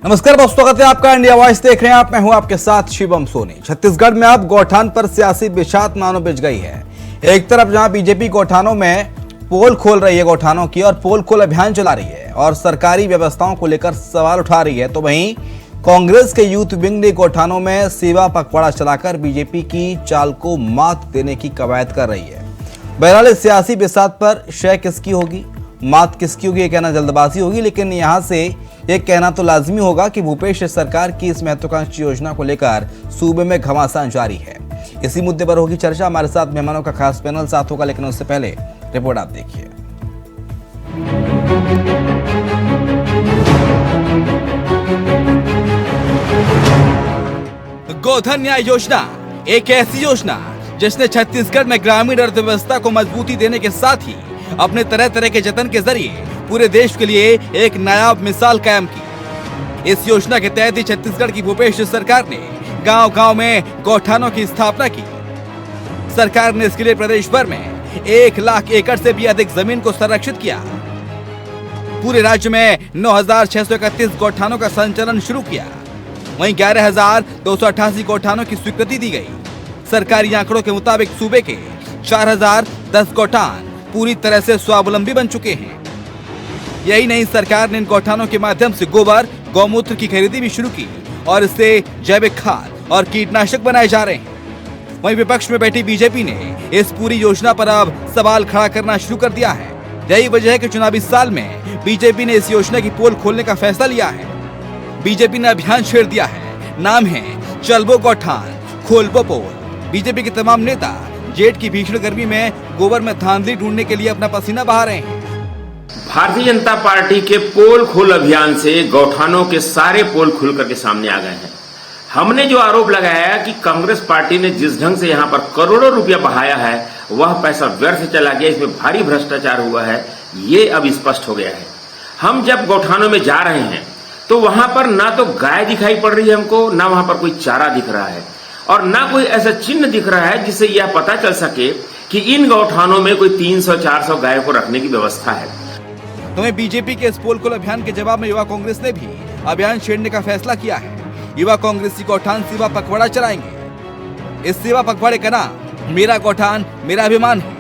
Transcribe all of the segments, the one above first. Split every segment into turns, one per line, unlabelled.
नमस्कार बहुत स्वागत है आपका इंडिया वॉइस देख रहे हैं आप। मैं हूं आपके साथ शिवम सोनी। छत्तीसगढ़ में अब गौठान पर सियासी बिछात मानो बिछ गई है। एक तरफ जहां बीजेपी गौठानों में पोल खोल रही है गौठानों की और पोल खोल अभियान चला रही है और सरकारी व्यवस्थाओं को लेकर सवाल उठा रही है, तो वहीं कांग्रेस के यूथ विंग ने गौठानों में सेवा पखवाड़ा चलाकर बीजेपी की चाल को मात देने की कवायद कर रही है। बहरहाल इस सियासी बिसात पर शय किसकी होगी, मात किसकी होगी, ये कहना जल्दबाजी होगी, लेकिन यहां से ये कहना तो लाजमी होगा कि भूपेश सरकार की इस महत्वाकांक्षी योजना को लेकर सूबे में घमासान जारी है। इसी मुद्दे पर होगी चर्चा। हमारे साथ मेहमानों का खास पैनल साथ होगा, लेकिन उससे पहले रिपोर्ट आप देखिए। गोधन न्याय योजना एक ऐसी योजना जिसने छत्तीसगढ़ में ग्रामीण अर्थव्यवस्था को मजबूती देने के साथ ही अपने तरह तरह के जतन के जरिए पूरे देश के लिए एक नायाब मिसाल कायम की। इस योजना के तहत ही छत्तीसगढ़ की भूपेश सरकार ने गांव-गांव में गौठानों की स्थापना की। सरकार ने इसके लिए प्रदेश भर में 1 लाख एकड़ से भी अधिक जमीन को संरक्षित किया। पूरे राज्य में 9,631 गौठानों का संचालन शुरू किया। वहीं 11,288 गौठानों की स्वीकृति दी गई। सरकारी आंकड़ों के मुताबिक सूबे के 4,010 गौठान पूरी तरह से स्वावलंबी बन चुके हैं। यही नहीं, सरकार ने इन गौठानों के माध्यम से गोबर, गौमूत्र की खरीदी भी शुरू की और इससे जैविक खाद और कीटनाशक बनाए जा रहे हैं। वहीं विपक्ष में बैठी बीजेपी ने इस पूरी योजना पर अब सवाल खड़ा करना शुरू कर दिया है। यही वजह है कि चुनावी साल में बीजेपी ने इस योजना की पोल खोलने का फैसला लिया है। बीजेपी ने अभियान छेड़ दिया है। नाम है चलबो गौठान खोलबो पोल। बीजेपी के तमाम नेता जेठ की भीषण गर्मी में गोबर में धांधली ढूंढने के लिए अपना पसीना बहा रहे हैं।
भारतीय जनता पार्टी के पोल खोल अभियान से गौठानों के सारे पोल खुल करके सामने आ गए हैं। हमने जो आरोप लगाया कि कांग्रेस पार्टी ने जिस ढंग से यहाँ पर करोड़ों रुपया बहाया है वह पैसा व्यर्थ चला गया, इसमें भारी भ्रष्टाचार हुआ है, ये अब स्पष्ट हो गया है। हम जब गौठानों में जा रहे हैं तो वहां पर ना तो गाय दिखाई पड़ रही है हमको, ना वहां पर कोई चारा दिख रहा है और ना कोई ऐसा चिन्ह दिख रहा है जिससे यह पता चल सके कि इन गौठानों में कोई 300-400 गायों को रखने की व्यवस्था है।
तो बीजेपी के इस पोल खोल अभियान के जवाब में युवा कांग्रेस ने भी अभियान छेड़ने का फैसला किया है। युवा कांग्रेसी गौठान सेवा पखवाड़ा चलाएंगे। इस सेवा पखवाड़े का नाम मेरा गौठान मेरा अभिमान है।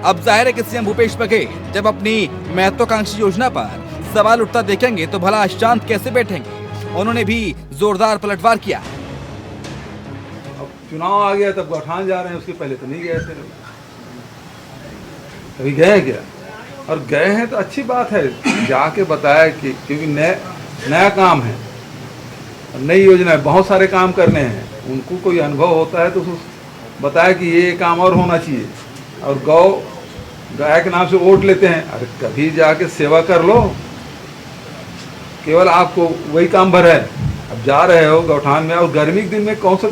अब जाहिर है कि सीएम भूपेश बघेल जब अपनी महत्वाकांक्षी योजना पर सवाल उठता देखेंगे तो भला शांत कैसे बैठेंगे। उन्होंने भी जोरदार पलटवार किया।
अब चुनाव आ गया तब गौठान जा रहे हैं, उसके पहले तो नहीं गए थे। कभी गए क्या? और गए हैं तो अच्छी बात है, जाके बताया कि क्योंकि नया काम है, नई योजना है, बहुत सारे काम करने हैं। उनको कोई अनुभव होता है तो बताया कि ये काम और होना चाहिए। और गाय के नाम से वोट लेते हैं। अरे कभी जाके सेवा कर लो, केवल आपको वही काम भर है। अब जा रहे हो गौठान में और गर्मी के दिन में कौन से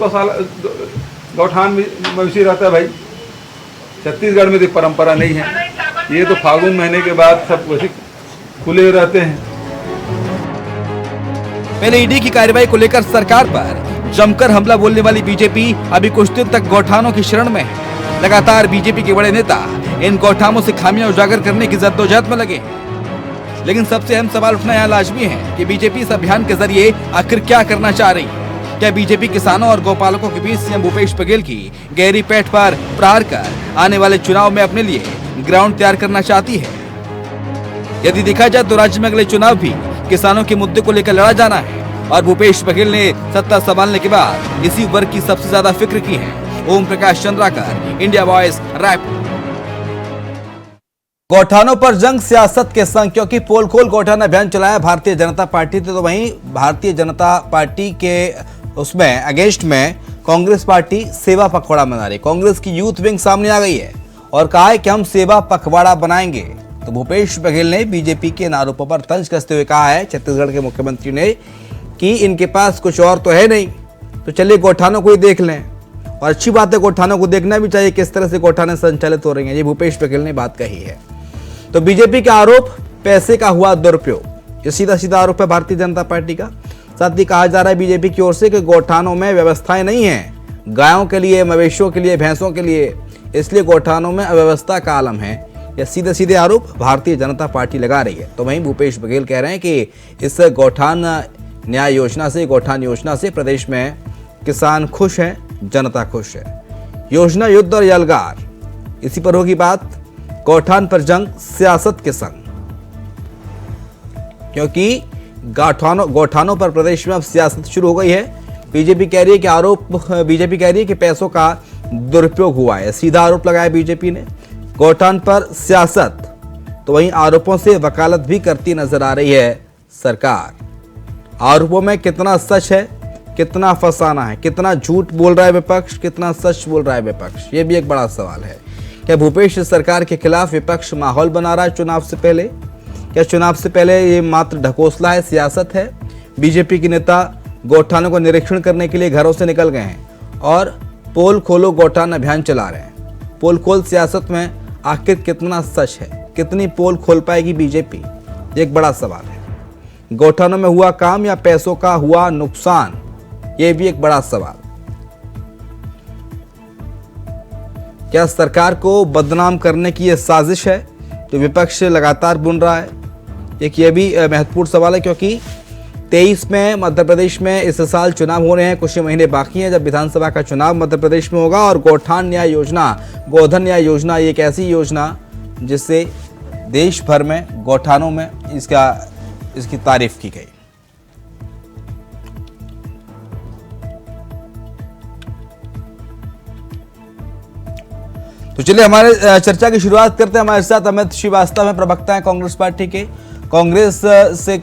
गौठान में मवेशी रहता है भाई? छत्तीसगढ़ में तो परंपरा नहीं है। ये तो फागुन महीने के बाद सब वैसे खुले रहते हैं।
पहले ईडी की कार्रवाई को लेकर सरकार पर जमकर हमला बोलने वाली बीजेपी अभी कुछ दिन तक गौठानों की शरण में है। लगातार बीजेपी के बड़े नेता इन गौठानों से खामियां उजागर करने की जद्दोजहद में लगे। लेकिन सबसे अहम सवाल उठना यहाँ लाजमी है कि बीजेपी इस अभियान के जरिए आखिर क्या करना चाह रही है। क्या बीजेपी किसानों और गौपालकों के बीच सीएम भूपेश बघेल की गहरी पेट पर प्रहार कर आने वाले चुनाव में अपने लिए ग्राउंड तैयार करना चाहती है? यदि देखा जाए तो राज्य में अगले चुनाव भी किसानों के मुद्दे को लेकर लड़ा जाना है और भूपेश बघेल ने सत्ता संभालने के बाद इसी वर्ग की सबसे ज्यादा फिक्र की है। Om Prakash Chandrakar, India voice, Raipur. गौठानों पर जंग सियासत के संग, क्योंकि पोल खोल गौठान अभियान चलाया भारतीय जनता पार्टी थे, तो वहीं भारतीय जनता पार्टी के उसमें अगेंस्ट में कांग्रेस पार्टी सेवा पखवाड़ा मना रही। कांग्रेस की यूथ विंग सामने आ गई है और कहा है कि हम सेवा पखवाड़ा बनाएंगे। तो भूपेश बघेल ने बीजेपी के इन आरोपों पर तंज कसते हुए कहा है छत्तीसगढ़ के मुख्यमंत्री ने कि इनके पास कुछ और तो है नहीं, तो चलिए गौठानों को ही देख लें। और अच्छी बात है, गौठानों को देखना भी चाहिए किस तरह से गौठानें संचालित हो रही हैं। ये भूपेश बघेल ने बात कही है। तो बीजेपी का आरोप पैसे का हुआ दुरुपयोग, ये सीधा सीधा आरोप है भारतीय जनता पार्टी का। साथ ही कहा जा रहा है बीजेपी की ओर से कि गौठानों में व्यवस्थाएं नहीं है गायों के लिए, मवेशियों के लिए, भैंसों के लिए, इसलिए गौठानों में अव्यवस्था का आलम है। यह सीधे सीधे आरोप भारतीय जनता पार्टी लगा रही है। तो वहीं भूपेश बघेल कह रहे हैं कि इस गौठान न्याय योजना से, गौठान योजना से प्रदेश में किसान खुश हैं, जनता खुश है। योजना युद्ध और यलगार, इसी पर होगी बात। गौठान पर जंग सियासत के संग, क्योंकि गौठानों पर प्रदेश में अब सियासत शुरू हो गई है। बीजेपी कह रही है कि पैसों का दुरुपयोग हुआ है, सीधा आरोप लगाया बीजेपी ने। गौठान पर सियासत, तो वहीं आरोपों से वकालत भी करती नजर आ रही है सरकार। आरोपों में कितना सच है, कितना फसाना है, कितना झूठ बोल रहा है विपक्ष, कितना सच बोल रहा है विपक्ष, ये भी एक बड़ा सवाल है। क्या भूपेश सरकार के खिलाफ विपक्ष माहौल बना रहा है चुनाव से पहले? क्या चुनाव से पहले ये मात्र ढकोसला है, सियासत है? बीजेपी के नेता गौठानों को निरीक्षण करने के लिए घरों से निकल गए हैं और पोल खोलो गौठान अभियान चला रहे हैं। पोल खोल सियासत में आखिर कितना सच है, कितनी पोल खोल पाएगी बीजेपी, ये एक बड़ा सवाल है। गौठानों में हुआ काम या पैसों का हुआ नुकसान, ये भी एक बड़ा सवाल। क्या सरकार को बदनाम करने की यह साजिश है जो विपक्ष लगातार बुन रहा है? एक ये भी महत्वपूर्ण सवाल है, क्योंकि 23 में मध्य प्रदेश में इस साल चुनाव हो रहे हैं। कुछ ही महीने बाकी हैं जब विधानसभा का चुनाव मध्य प्रदेश में होगा। और गौठान न्याय योजना, गोधन न्याय योजना, ये एक ऐसी योजना जिससे देश भर में गौठानों में इसकी तारीफ की गई। तो चलिए हमारे चर्चा की शुरुआत करते हैं। हमारे साथ अमित श्रीवास्तव हैं, प्रवक्ता हैं कांग्रेस पार्टी के। कांग्रेस से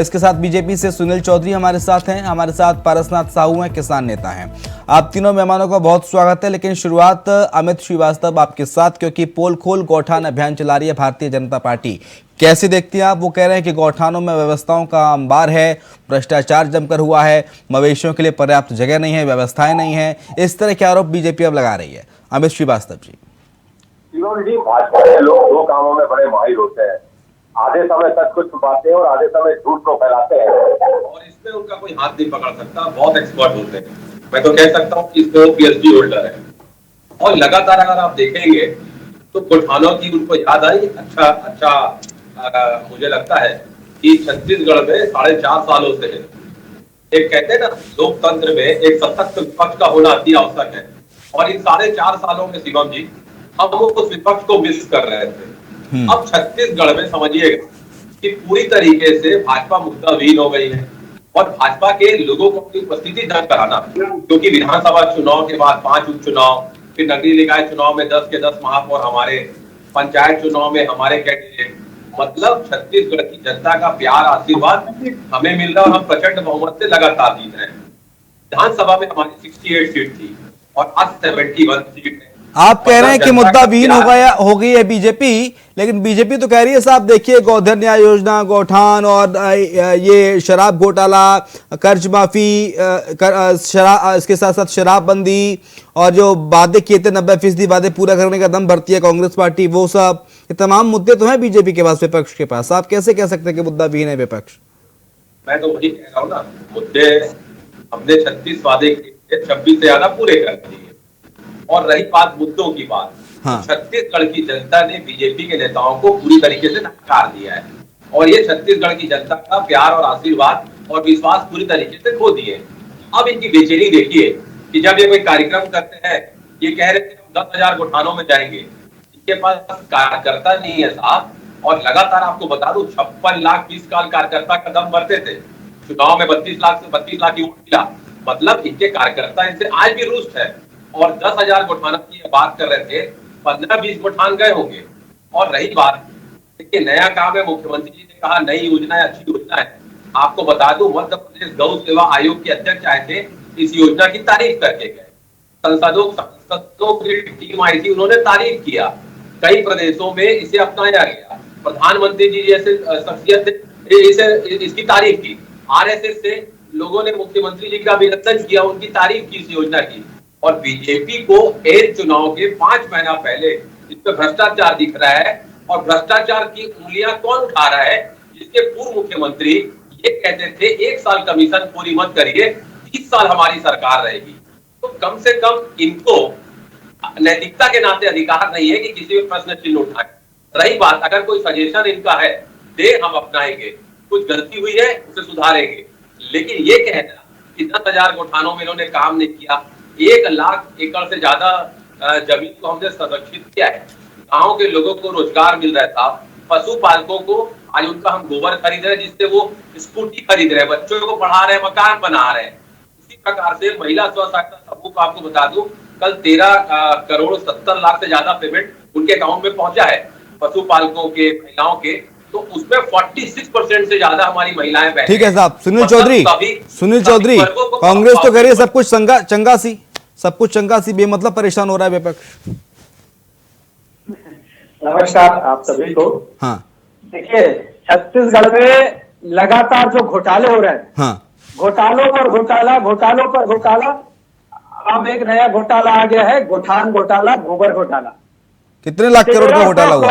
इसके साथ बीजेपी से सुनील चौधरी हमारे साथ हैं। हमारे साथ पारसनाथ साहू हैं, किसान नेता हैं। आप तीनों मेहमानों का बहुत स्वागत है। लेकिन शुरुआत अमित श्रीवास्तव आपके साथ, क्योंकि पोल खोल गौठान अभियान चला रही है भारतीय जनता पार्टी। कैसे देखती हैं आप? वो कह रहे हैं कि गौठानों में व्यवस्थाओं का अंबार है, भ्रष्टाचार जमकर हुआ है, मवेशियों के लिए पर्याप्त जगह नहीं है, व्यवस्थाएं नहीं है, इस तरह के आरोप बीजेपी अब लगा रही है। अमित श्रीवास्तव जी।
जी, भाजपा के लोग दो कामों में बड़े माहिर होते हैं। आधे समय सच को छुपाते हैं और आधे समय झूठ को फैलाते हैं,
और इसमें उनका कोई हाथ नहीं पकड़ सकता। बहुत एक्सपर्ट होते हैं। मैं तो कह सकता हूँ कि इसमें वो पीएचडी होल्डर है। और लगातार अगर आप देखेंगे तो गौठानों की उनको याद आई। अच्छा मुझे लगता है कि छत्तीसगढ़ में 4.5 सालों से है। एक कहते हैं ना, लोकतंत्र में एक सशक्त विपक्ष का होना अति आवश्यक है। और इन 4.5 सालों में शिवम जी हम उस विपक्ष को मिस कर रहे थे। अब छत्तीसगढ़ में समझिएगा कि पूरी तरीके से भाजपा मुद्दाविहीन हो गई है। और भाजपा के लोगों को अपनी उपस्थिति दर्ज कराना, क्योंकि विधानसभा चुनाव के बाद 5 उपचुनाव, फिर नगरीय निकाय चुनाव में 10 के 10 महापौर हमारे, पंचायत चुनाव में हमारे कैंडिडेट, मतलब छत्तीसगढ़ की जनता का प्यार, आशीर्वाद हमें मिल रहा है। हम प्रचंड बहुमत से लगातार जीत रहे हैं। विधानसभा में हमारी 68 सीट थी और आज 71 सीट है।
आप कह रहे हैं कि मुद्दा विहीन हो गई है बीजेपी, लेकिन बीजेपी तो कह रही है साहब देखिए, गोधन न्याय योजना, गौठान और ये शराब घोटाला, कर्ज माफी, इसके साथ साथ शराबबंदी और जो वादे किए थे 90% वादे पूरा करने का दम भरती है कांग्रेस पार्टी, वो सब ये तमाम मुद्दे तो हैं बीजेपी के पास, विपक्ष के पास। आप कैसे कह सकते हैं कि मुद्दा विहीन है विपक्ष?
मैं तो वही कह रहा हूँ ना, मुद्दे हमने 36 वादे किए, 26 से ज्यादा पूरे कर दिए। और रही बात मुद्दों की बात, हाँ। छत्तीसगढ़ की जनता ने बीजेपी के नेताओं को पूरी तरीके से नकार दिया है। और ये छत्तीसगढ़ की जनता का प्यार और आशीर्वाद और विश्वास पूरी तरीके से खो दिए। अब इनकी बेचैनी देखिए कि जब ये कोई कार्यक्रम करते हैं, ये कह रहे थे 10,000 गौठानों में जाएंगे, इनके पास कार्यकर्ता नहीं है साहब। और लगातार आपको बता दूं, 56 लाख 20 साल कार्यकर्ता का दम भरते थे। चुनाव में 32 लाख से 32 लाख की वोट मिला, मतलब इनके कार्यकर्ता इनसे आज भी रुष्ट है। और 10,000 गौठानों की बात कर रहे थे, 15-20 गौठान गए होंगे। और रही बात, देखिए नया काम है, मुख्यमंत्री जी ने कहा नई योजना है, अच्छी योजना है। आपको बता दूं, मध्य प्रदेश गौ सेवा आयोग के अध्यक्ष आए थे, इस योजना की तारीफ करके गए। संसदों की टीम आई थी, उन्होंने तारीफ किया। कई प्रदेशों में इसे अपनाया गया। प्रधानमंत्री जी जैसे शख्सियत ने इसकी तारीफ की। आरएसएस से लोगों ने मुख्यमंत्री जी का अभिनंदन किया, उनकी तारीफ की इस योजना की। और बीजेपी को एक चुनाव के 5 महीना पहले इस पर भ्रष्टाचार दिख रहा है। और भ्रष्टाचार की उंगलियां कौन उठा रहा है? जिसके पूर्व मुख्यमंत्री ये कहते थे 1 साल कमीशन पूरी मत करिए, 30 साल हमारी सरकार रहेगी। तो कम से कम इनको नैतिकता के नाते अधिकार नहीं है कि किसी भी प्रश्न चिन्ह उठाए। रही बात, अगर कोई सजेशन इनका है दे, हम अपनाएंगे। कुछ गलती हुई है उसे सुधारेंगे, लेकिन ये कहना कि 10,000 गौठानों में इन्होंने काम नहीं किया, 1 लाख एकड़ से ज्यादा जमीन को हमने संरक्षित किया है, गाँव के लोगों को रोजगार मिल रहा था, पशुपालकों को आज उनका हम गोबर खरीद रहे हैं जिससे वो स्कूटी खरीद रहे हैं, बच्चों को पढ़ा रहे हैं, मकान बना रहे हैं। इसी प्रकार से महिला स्व सहायता समूह को आपको बता दूं, कल 13 करोड़ 70 लाख से ज्यादा पेमेंट उनके अकाउंट में पहुंचा है पशुपालकों के, महिलाओं के, तो उसमें 46% से ज्यादा हमारी महिलाएं बैठी।
ठीक है साहब। सुनील चौधरी, कांग्रेस तो कह रही है सब कुछ सब कुछ चंगा सी, बेमतलब परेशान हो रहा है विपक्ष।
नमस्कार आप सभी को।
हाँ
देखिए, छत्तीसगढ़ में लगातार जो घोटाले हो रहे हैं,
हाँ,
घोटालों पर घोटाला, अब एक नया घोटाला आ गया है, गोठान घोटाला, गोबर घोटाला।
कितने लाख करोड़ का घोटाला हुआ?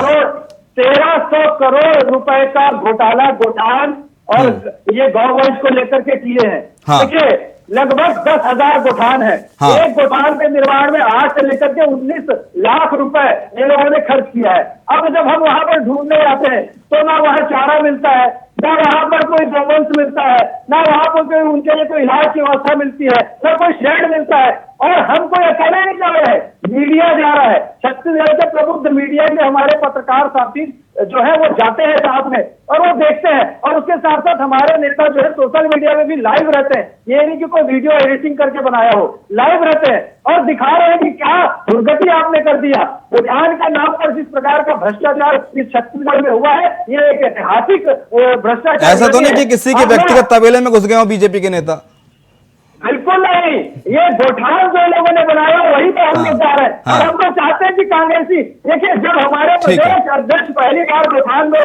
1300 करोड़ रुपए का घोटाला गोठान और ये गवर्नमेंट को लेकर के किए हैं।
हाँ।
देखिए, लगभग 10,000 गोठान है।
हाँ।
एक गोठान के निर्माण में 8 से लेकर के 19 लाख रुपए ये लोगों ने खर्च किया है। अब जब हम वहां पर ढूंढने जाते हैं तो ना वहां चारा मिलता है, ना वहां पर कोई गोवंश मिलता है, ना वहां पर कोई उनके लिए कोई इलाज की व्यवस्था मिलती है, ना कोई शेड मिलता है। और हम कोई अकेले नहीं जा रहे हैं, मीडिया जा रहा है। छत्तीसगढ़ के प्रबुद्ध मीडिया में हमारे पत्रकार साथी जो है वो जाते हैं साथ में और वो देखते हैं, और उसके साथ साथ हमारे नेता जो है सोशल मीडिया में भी लाइव रहते हैं। ये नहीं कि कोई वीडियो एडिटिंग करके बनाया हो, लाइव रहते हैं और दिखा रहे हैं कि क्या दुर्गति आपने कर दिया। उद्यान के नाम पर जिस प्रकार का भ्रष्टाचार इस छत्तीसगढ़ में हुआ है, ये एक ऐतिहासिक भ्रष्टाचार।
ऐसा तो नहीं कि किसी के व्यक्तिगत तबेले में घुस गए हो बीजेपी के नेता?
बिल्कुल नहीं, ये गोठान जो लोगों ने बनाया वही पे हम लोग जा रहे हैं। और हम तो चाहते हैं कि कांग्रेसी, देखिए जब हमारे प्रदेश अध्यक्ष पहली बार गोठान में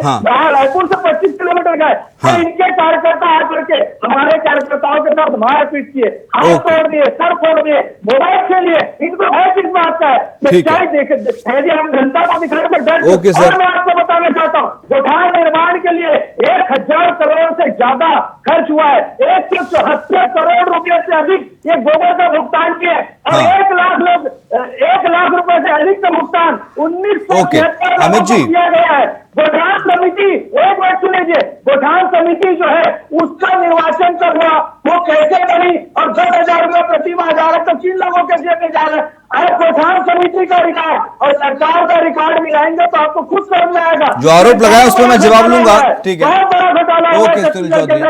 रायपुर से 25 किलोमीटर गए, तो इनके कार्यकर्ता आकर के हमारे कार्यकर्ताओं के साथ मारपीट किए, हाथ तोड़ दिए, सर फोड़ दिए, मोबाइल के लिए। इनको है किस बात का है? देखे हम जनता को दिखाने में डर। और मैं आपको बताना चाहता हूँ, गोठान निर्माण के लिए 1,000 करोड़ से ज्यादा खर्च हुआ है। 174 करोड़ रुपए से अधिक ये गोबर का भुगतान किया है और 1 लाख रुपए से अधिक का भुगतान 1973 में किया गया है। गोठान समिति, एक बात सुनिए, गोठान समिति जो है उसका निर्वाचन कब हुआ, वो कैसे बनी और 10,000 रुपए प्रति माह जा रहा, तो 3 लोगों के जेब में जा रहा है। अरे गोठान समिति का रिकॉर्ड और सरकार का रिकॉर्ड मिलाएंगे तो आपको खुद समझ में आएगा।
जो आरोप लगाया उस पर मैं जवाब लूंगा। ठीक है,
बहुत बड़ा घोटाला।
ओके सुनील चौधरी,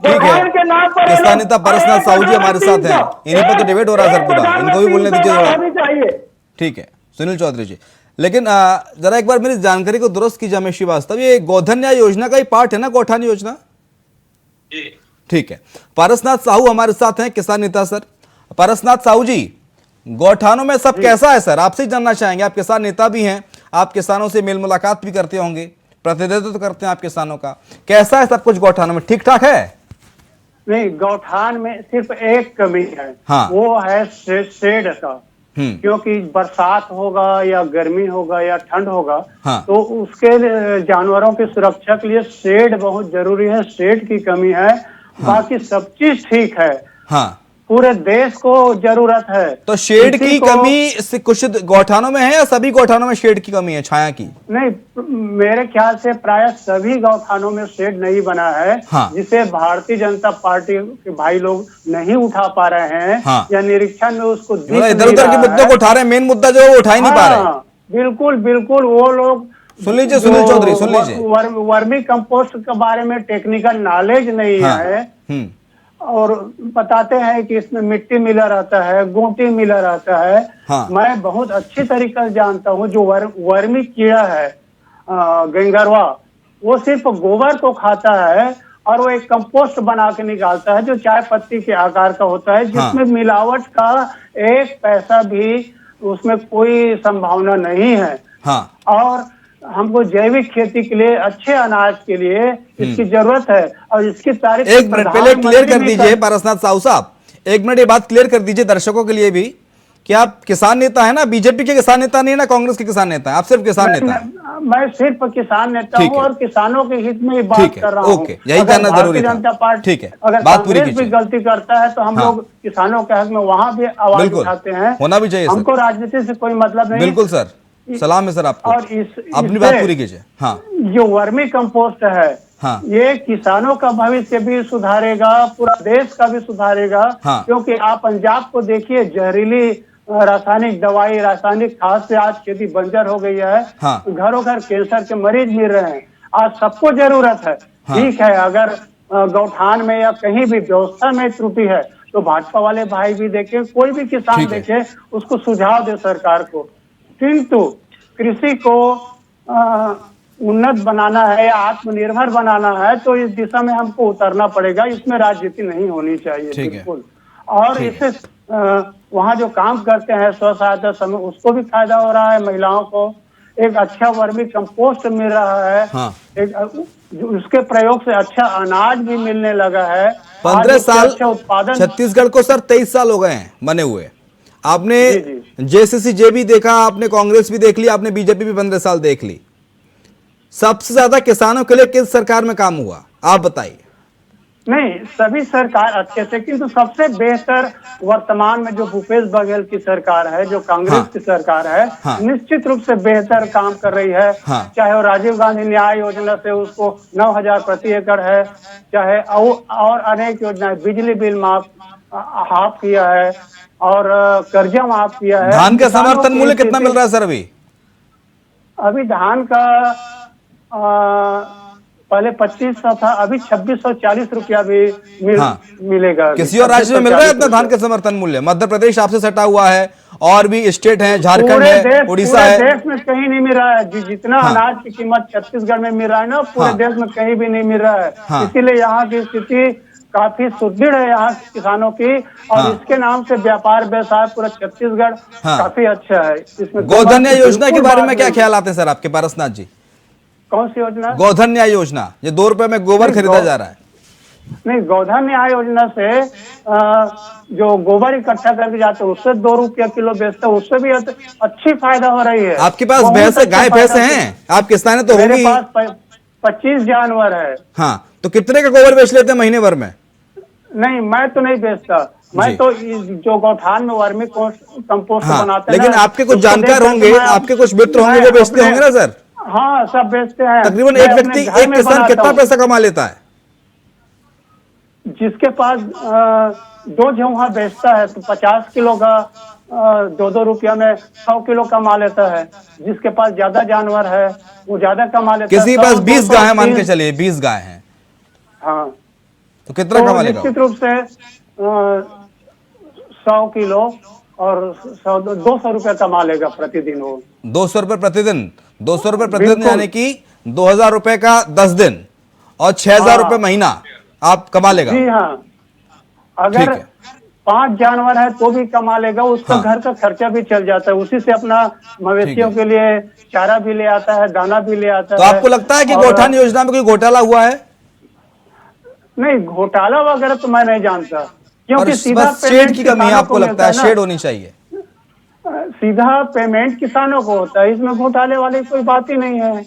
ठीक है। किसान नेता परसनाथ साहू जी हमारे साथ हैं, इन्हीं पर तो डिबेट हो रहा है सर पूरा, इनको भी बोलने दीजिए। ठीक है सुनील चौधरी जी, लेकिन जरा एक बार मेरी जानकारी को दुरुस्त कीजिए हमें श्रीवास्तव, ये गोधन न्याय योजना का ही पार्ट है ना गोठान योजना? ठीक है, पारसनाथ साहू हमारे साथ हैं, किसान नेता। सर पारसनाथ साहू जी, गोठानों में सब कैसा है सर? आपसे जानना चाहेंगे, आप किसान नेता भी हैं, आप किसानों से मेल मुलाकात भी करते होंगे, प्रतिनिधित्व तो करते हैं आप किसानों का, कैसा है सब कुछ गोठानों में? ठीक ठाक है?
नहीं, गौठान में सिर्फ एक कमी है।
हाँ।
वो है शेड का। क्योंकि बरसात होगा या गर्मी होगा या ठंड होगा,
हाँ।
तो उसके जानवरों की सुरक्षा के लिए शेड बहुत जरूरी है। शेड की कमी है। हाँ। बाकी सब चीज ठीक है।
हाँ।
पूरे देश को जरूरत है।
तो शेड की कमी कुछ गौठानों में है या सभी गौठानों में शेड की कमी है, छाया की?
नहीं, मेरे ख्याल से प्राय सभी गौठानों में शेड नहीं बना है। हाँ। जिसे भारतीय जनता पार्टी के भाई लोग नहीं उठा पा रहे हैं। हाँ। या निरीक्षण में उसको
इधर उधर के मुद्दों को उठा रहे हैं, मेन मुद्दा जो उठा ही नहीं पा रहे।
बिल्कुल वो लोग
सुन लीजिए सुनील चौधरी, सुन लीजिए,
वर्मी कंपोस्ट के बारे में टेक्निकल नॉलेज नहीं है और बताते हैं कि इसमें मिट्टी मिला रहता है, गोटी मिला रहता है। हाँ। मैं बहुत अच्छी तरीके से जानता हूँ, जो वर्मी कीड़ा है गंगरवा, वो सिर्फ गोबर को खाता है और वो एक कंपोस्ट बना के निकालता है जो चाय पत्ती के आकार का होता है, जिसमें मिलावट का 1 पैसा भी उसमें कोई संभावना नहीं है। हाँ। और हमको जैविक खेती के लिए, अच्छे अनाज के लिए इसकी जरूरत है और इसकी तारीफ।
एक मिनट पहले क्लियर कर दीजिए पारसनाथ साहू साहब, 1 मिनट ये बात क्लियर कर दीजिए दर्शकों के लिए भी कि आप किसान नेता है ना, बीजेपी के किसान नेता नहीं है ना, कांग्रेस के किसान नेता है, आप सिर्फ किसान नेता है?
मैं सिर्फ किसान नेता हूँ और किसानों के हित में बात कर रहा हूँ।
ओके, यही जानना जरूरी था। जनता पार्टी, ठीक है,
अगर बात पूरी कीजिए। भी गलती करता है तो हम लोग किसानों के हक में वहाँ भी आवाज उठाते हैं,
होना भी चाहिए।
हमको राजनीति से कोई मतलब नहीं।
बिल्कुल सर, सलाम है सर आपको।
और
अपनी बात पूरी कीजिए। हाँ।
जो वर्मी कंपोस्ट है
हाँ।
ये किसानों का भविष्य भी सुधारेगा, पूरा देश का भी सुधारेगा।
हाँ।
क्योंकि आप पंजाब को देखिए, जहरीली रासायनिक दवाई, रासायनिक खाद से आज खेती बंजर हो गई है।
हाँ।
घरों घर कैंसर के मरीज मिल रहे हैं। आज सबको जरूरत है।
हाँ।
ठीक है, अगर गौठान में या कहीं भी व्यवस्था में त्रुटि है तो भाजपा वाले भाई भी देखे, कोई भी किसान
ठीक है।
देखे, उसको सुझाव दे सरकार को। किंतु कृषि को उन्नत बनाना है, आत्मनिर्भर बनाना है, तो इस दिशा में हमको उतरना पड़ेगा। इसमें राजनीति नहीं होनी चाहिए।
ठीक है।
बिल्कुल। और इससे वहाँ जो काम करते हैं स्व सहायता समूह, उसको भी फायदा हो रहा है। महिलाओं को एक अच्छा वर्मी कंपोस्ट मिल रहा है।
हाँ।
एक उसके प्रयोग से अच्छा अनाज भी मिलने लगा है।
15 साल
अच्छा उत्पादन।
छत्तीसगढ़ को सर 23 साल हो गए हैं बने हुए। आपने
जी, जी।
जेसीसी जे भी देखा, आपने कांग्रेस भी देख ली, आपने बीजेपी भी 15 साल देख ली। सबसे ज्यादा किसानों के लिए किस सरकार में काम हुआ, आप बताइए।
नहीं, सभी सरकार अच्छे थे, किंतु सबसे बेहतर वर्तमान में जो भूपेश बघेल की सरकार है, जो कांग्रेस
हाँ।
की सरकार है,
हाँ।
निश्चित रूप से बेहतर काम कर रही है।
हाँ।
चाहे वो राजीव गांधी न्याय योजना से उसको 9,000 प्रति एकड़ है, चाहे और अनेक योजनाएं, बिजली बिल हाफ किया है और कर्जा माफ किया है।
धान का
किसानों
समर्थन
की
मूल्य कितना
स्थिति-
मिल रहा है सर अभी?
अभी धान का पहले 2500 था, अभी 2640 रुपया भी
हाँ।
मिलेगा।
किसी और राज्य में मिल रहा है इतना धान का समर्थन मूल्य? मध्य प्रदेश आपसे सटा हुआ है, और भी स्टेट हैं, झारखंड है, उड़ीसा है।
देश में कहीं नहीं मिल रहा है। जितना
हाँ।
अनाज की कीमत छत्तीसगढ़ में मिल रहा है ना, पूरे
हाँ।
देश में कहीं भी नहीं मिल रहा है।
हाँ।
इसीलिए यहाँ की स्थिति काफी सुदृढ़ है यहाँ के किसानों की, और
हाँ।
इसके नाम से व्यापार व्यवसाय पूरा छत्तीसगढ़
हाँ।
काफी अच्छा है। इसमें
गोधन योजना के
बिल्कुल
बारे
बात
में क्या
नहीं।
ख्याल आते हैं सर आपके, पारसनाथ जी?
कौन सी योजना?
गोधन न्याय योजना, ये 2 रुपए में गोबर
नहीं,
खरीदा जा रहा है।
नहीं, गोधन न्याय योजना से जो गोबर इकट्ठा करके जाते हैं उससे 2 रुपया किलो बेचते हैं, उससे भी अच्छी फायदा हो रही है।
आपके पास
बहुत
भैंसे,
अच्छा
गाय
फायदा
भैंसे हैं? आप किसान तो
मेरे
होंगी।
पास 25 जानवर है।
हाँ, तो कितने का गोबर बेच लेते हैं महीने भर में?
नहीं, मैं तो नहीं बेचता। मैं
जी।
तो जो गौठान में वर्मी कंपोस्ट
हाँ,
बनाते हैं
लेकिन
ना,
आपके कुछ
उसको
जानकार
देख
होंगे,
करके मैं
आपके कुछ मित्र होंगे जो बेचते होंगे ना सर?
हाँ, सब बेचते हैं।
तकरीबन
मैं
एक
अपने
व्यक्ति,
घर
एक
में
किसान
बनाता
कितना
हूँ।
पैसा कमा लेता है?
जिसके पास 2 जौहा बेचता है तो 50 किलो का 2-2 रुपया में 100 किलो कमा लेता है। जिसके पास ज्यादा जानवर है वो ज्यादा कमा लेता है।
किसी के पास
100,
20 गाय है, मान के
230।
चलिए 20 गाय हैं,
हाँ,
तो कितना
तो
कमा लेगा?
निश्चित रूप से 100 किलो और 200 रुपया कमा लेगा प्रतिदिन वो।
200 रुपए प्रतिदिन, 200 रुपए प्रतिदिन,
बिल्कुल।
यानी कि 2000 रुपए का 10 दिन और 6000 रुपए महीना आप कमा लेगा।
जी हाँ,
ठीक
अगर
है।
5 जानवर है तो भी कमा लेगा। उसका
हाँ।
घर का खर्चा भी चल जाता है, उसी से अपना मवेशियों के लिए चारा भी ले आता है, दाना भी ले आता
तो
है।
आपको लगता है कि
और-
गौठान योजना में कोई घोटाला हुआ है?
नहीं, घोटाला वगैरह तो मैं नहीं जानता, क्योंकि
और
सीधा
बस शेड
पेमेंट
की कमी है,
किसानों
आपको
को
लगता है
मिलता
शेड होनी चाहिए?
सीधा पेमेंट किसानों को होता है, इसमें घोटाले वाली कोई बात ही नहीं है।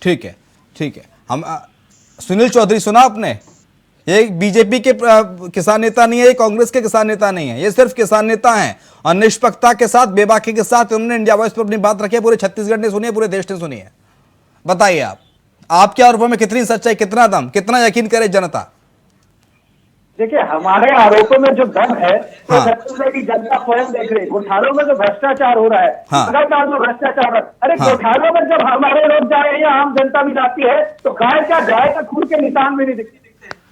ठीक है, ठीक है। हम सुनील चौधरी सुना आपने? ये बीजेपी के किसान नेता नहीं है, ये कांग्रेस के किसान नेता नहीं है, ये सिर्फ किसान नेता हैं, और निष्पक्षता के साथ, बेबाकी के साथ उन्होंने इंडिया वॉइस पर अपनी बात रखी है। पूरे छत्तीसगढ़ ने सुनी है, पूरे देश ने सुनी है। बताइए आप, आपके आरोपों में कितनी सच्चाई, कितना दम, कितना यकीन करे जनता?
देखिए, हमारे आरोपों में जो दम है तो
हाँ।
छत्तीसगढ़ की जनता स्वयं देख रही है। गौठानों में जो भ्रष्टाचार हो रहा है,
हाँ।
लगातार जो भ्रष्टाचार है, अरे
हाँ।
गौठानों में जब हमारे लोग जाए या आम जनता भी जाती है तो गाय का खून के निशान भी नहीं दिखते।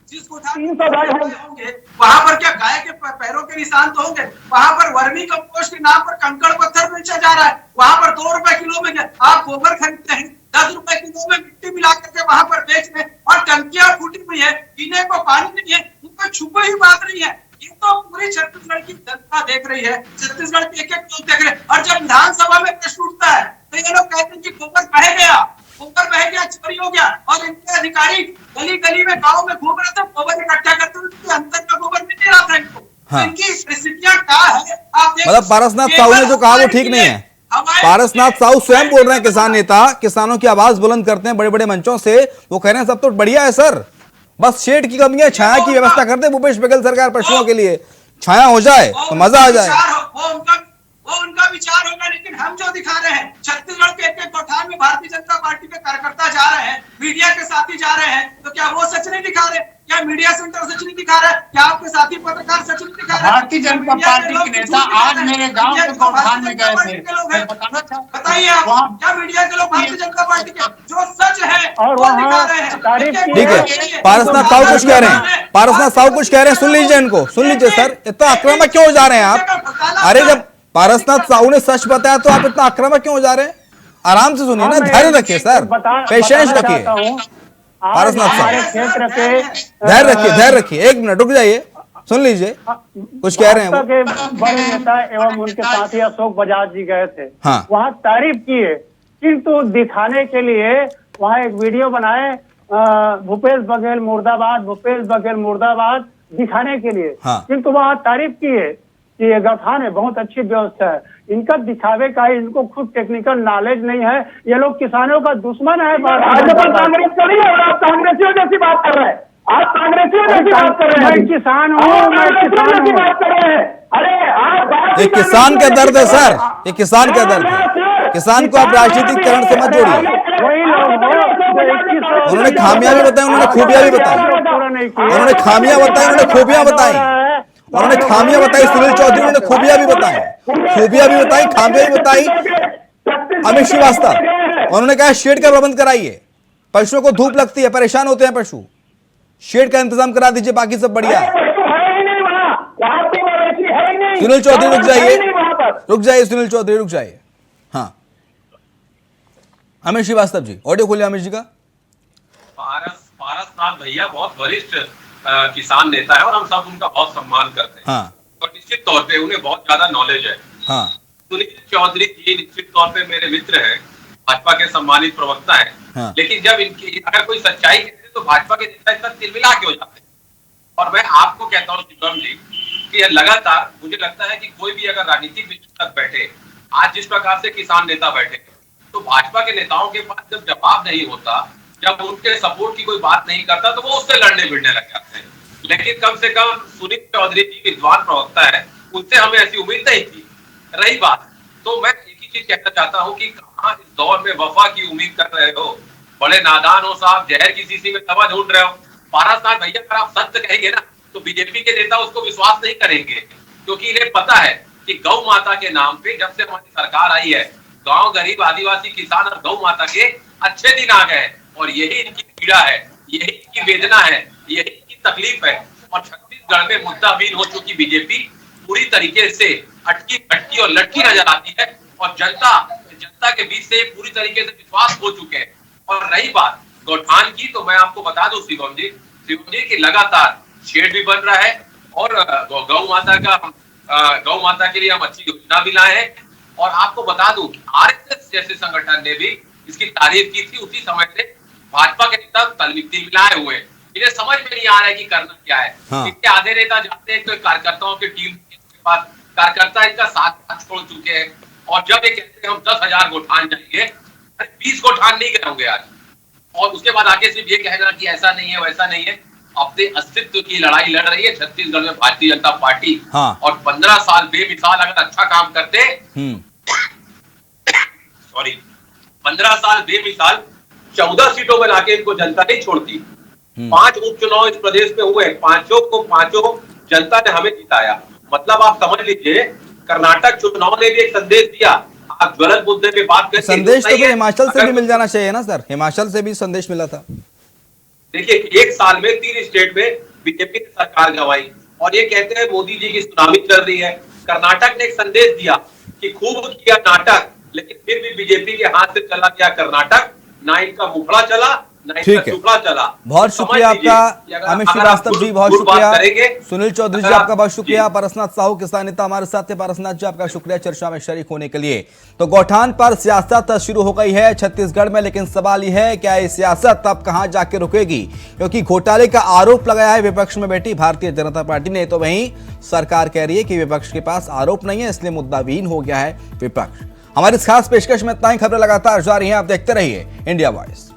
जिस गौठान
300 गाय
होंगे वहां पर क्या गाय के पैरों के निशान तो होंगे? वहां पर वर्मी कंपोस्ट के नाम पर कंकड़ पत्थर बेचा जा रहा है, वहां पर 2 रुपए किलो में आप गोबर खरीदते हैं, 10 रुपए किलो में मिट्टी मिला करके वहां पर बेच रहे हैं, और टंकियां फूटी हुई है, पीने को पानी नहीं है, उनको छुपे ही बात नहीं है। ये तो पूरी छत्तीसगढ़ की जनता देख रही है, छत्तीसगढ़ के एक लोग देख रहे हैं। और जब विधानसभा में प्रश्न उठता है तो ये लोग कहते हैं कि गोबर बह गया, चोरी हो गया, और इनके अधिकारी गली गली में गाँव में घूम रहे थे, गोबर इकट्ठा करते हुए अंदर का गोबर मिल रहा था इनको।
हाँ।
इनकी परिस्थितियां क्या है आप
मतलब पारसनाथ साहू ने जो कहा वो ठीक नहीं है। पारसनाथ साहू स्वयं बोल रहे हैं, किसान नेता, किसानों की आवाज बुलंद करते हैं बड़े बड़े मंचों से, वो कह रहे हैं सब तो बढ़िया है सर, बस शेड की कमी है, छाया की व्यवस्था कर दे भूपेश बघेल सरकार पशुओं के लिए, छाया हो जाए तो मजा आ जाए।
वो वो उनका विचार होगा, लेकिन हम जो दिखा रहे हैं छत्तीसगढ़ के एक गौठान में भारतीय जनता पार्टी के कार्यकर्ता जा रहे हैं, मीडिया के साथी जा रहे हैं, तो क्या वो सच नहीं दिखा रहे? क्या मीडिया सेंटर सच नहीं दिखा रहा है? क्या आपके साथी पत्रकार सच नहीं दिखा रहे?
भारतीय जनता पार्टी के नेता आज मेरे गांव के गौठान में गए थे,
बताइए आप, क्या मीडिया के लोग भारतीय जनता पार्टी के जो सच है
और
वो दिखा रहे हैं?
ठीक है, पारसनाथ साहू कुछ कह रहे हैं, पारसनाथ साहू कुछ कह रहे हैं, सुन लीजिए इनको, सुन लीजिए सर। इतना आक्रामक क्यों हो जा रहे हैं आप? अरे जब पारसनाथ साहू ने सच बताया तो आप इतना आक्रामक क्यों हो जा रहे हैं? आराम से सुनिए ना, धैर्य रखिए सर, पेशेंस रखिए। पारसनाथ साहू
क्षेत्र के
धैर्य रखिए, 1 मिनट रुक जाइए, सुन लीजिए कुछ कह रहे हैं वो।
के बड़े नेता एवं उनके साथी अशोक बजाज जी गए थे,
हाँ।
वहाँ तारीफ किए, किंतु दिखाने के लिए वहाँ एक वीडियो बनाए, भूपेश बघेल मुर्दाबाद, भूपेश बघेल मुर्दाबाद दिखाने के लिए,
हाँ।
किंतु वहाँ तारीफ किए कि ये गौठान है, बहुत अच्छी व्यवस्था है। इनका दिखावे का है, इनको खुद टेक्निकल नॉलेज नहीं है, ये लोग किसानों का दुश्मन है।
भाजपा कांग्रेस का नहीं है, और आप कांग्रेसियों जैसी बात कर रहे हैं, आप कांग्रेसियों जैसी बात कर रहे हैं।
मैं किसान हूँ, मैं किसान
जैसी बात कर रहे हैं। अरे आप
ये किसान का दर्द है सर, ये किसान का दर्द है। किसान को आप राजनीतिकरण से मत जोड़िए।
वही लोग
उन्होंने खामियां भी बताई, उन्होंने खूबियां भी बताई, उन्होंने खामियां बताई, उन्होंने खूबियां बताई, उन्होंने खामियां बताई। सुनील चौधरी उन्होंने खूबियां भी बताई, खूबियां भी बताई, खामियां भी बताई। अमित श्रीवास्तव उन्होंने कहा शेड का प्रबंध कराइए, पशुओं को धूप लगती है, परेशान होते हैं पशु, शेड का इंतजाम करा दीजिए, बाकी सब बढ़िया है। सुनील चौधरी रुक जाइए, सुनील चौधरी रुक जाइए। हाँ, अमित श्रीवास्तव जी, ऑडियो खोलिए अमित जी का।
पारसनाथ भैया बहुत वरिष्ठ किसान नेता है और हम सब उनका बहुत सम्मान करते हैं।
हाँ।
और निश्चित तौर पे उन्हें बहुत ज्यादा नॉलेज है।
हाँ।
सुनील चौधरी जी निश्चित तौर पे मेरे मित्र हैं, भाजपा के सम्मानित प्रवक्ता हैं।
हाँ।
लेकिन जब इनकी अगर कोई सच्चाई कहते हैं तो भाजपा के नेता इतना तिलमिला के हो जाते हैं। और मैं आपको कहता हूँ शिवम जी कि लगातार मुझे लगता है कि कोई भी अगर राजनीतिक विषय तक बैठे, आज जिस प्रकार से किसान नेता बैठे, तो भाजपा के नेताओं के पास जब जवाब नहीं होता, जब उनके सपोर्ट की कोई बात नहीं करता, तो वो उससे लड़ने भिड़ने लग जाते हैं। लेकिन कम से कम सुनील चौधरी जी विद्वान प्रवक्ता है, उनसे हमें ऐसी उम्मीद नहीं थी। रही बात, तो मैं एक ही चीज कहना चाहता हूँ कि कहाँ इस दौर में वफा की उम्मीद कर रहे हो, बड़े नादान हो साहब, जहर की शीशी में दवा ढूंढ रहे हो। पारसनाथ भैया अगर आप सत्य कहेंगे ना तो बीजेपी के नेता उसको विश्वास नहीं करेंगे, क्योंकि इन्हें पता है कि गौ माता के नाम पे जब से हमारी सरकार आई है, गांव गरीब आदिवासी किसान और गौ माता के अच्छे दिन आ गए, और यही इनकी पीड़ा है, यही इनकी वेदना है, यही इनकी तकलीफ है। और छत्तीसगढ़ में मुद्दाबीन हो चुकी बीजेपी पूरी तरीके से अटकी भटकी और लटकी नजर आती है, और जनता के बीच से पूरी तरीके से विश्वास हो चुके हैं। और रही बात गौठान की, तो मैं आपको बता दूं शिवम जी की लगातार शेड भी बन रहा है, और गौ माता के लिए हम अच्छी योजना भी लाए हैं। और आपको बता दूं कि आरएसएस जैसे संगठन ने भी इसकी तारीफ की थी। उसी समय से भाजपा के नेता तिलमिलाए हुए, इन्हें समझ में नहीं आ रहा है कि करना क्या है। हाँ। इनके आधे नेता जाते हैं तो कार्यकर्ताओं की टीम के पास, कार्यकर्ता इनका साथ छोड़ चुके हैं, और जब ये कहते हैं हम 10,000 गोठान जाएंगे, 20 गोठान नहीं करोगे आज, और उसके बाद आके सिर्फ ये कहना कि ऐसा नहीं है वैसा नहीं है। अपने अस्तित्व की लड़ाई लड़ रही है छत्तीसगढ़ में भारतीय जनता पार्टी। हाँ। और 15 साल बेमिसाल अगर अच्छा काम करते, सॉरी 15 साल बेमिसाल 14 सीटों में लाके इनको जनता नहीं छोड़ती। 5 उपचुनाव इस प्रदेश में हुए, पांचों जनता ने हमें जिताया। मतलब आप समझ लीजिए, कर्नाटक चुनाव ने भी एक संदेश दिया। आप ज्वलंत मुद्दे पे बात करते,
संदेश तो हिमाचल से भी मिल जाना चाहिए ना सर, हिमाचल से भी संदेश मिला था।
देखिए, एक साल में 3 स्टेट में बीजेपी ने सरकार गंवाई, और ये कहते हैं मोदी जी की सुनामी चल रही है। कर्नाटक ने एक संदेश दिया कि खूब किया नाटक, लेकिन फिर भी बीजेपी के हाथ से चला गया कर्नाटक, ना इनका मुखड़ा चला ना इनका चुपड़ा चला।
बहुत शुक्रिया आपका अमित श्रीवास्तव जी, बहुत शुक्रिया सुनील चौधरी जी, आपका बहुत शुक्रिया। पारसनाथ साहू किसान नेता हमारे साथ थे। पारसनाथ जी, आपका शुक्रिया चर्चा में शरीक होने के लिए। तो गौठान पर सियासत शुरू हो गई है छत्तीसगढ़ में, लेकिन सवाल यह है क्या ये सियासत अब कहां जाके रुकेगी, क्योंकि घोटाले का आरोप लगाया है विपक्ष में बैठी भारतीय जनता पार्टी ने, तो वहीं सरकार कह रही है कि विपक्ष के पास आरोप नहीं है, इसलिए मुद्दाविहीन हो गया है विपक्ष। हमारी इस खास पेशकश में इतना ही। खबरें लगातार जारी हैं, आप देखते रहिए इंडिया वॉइस।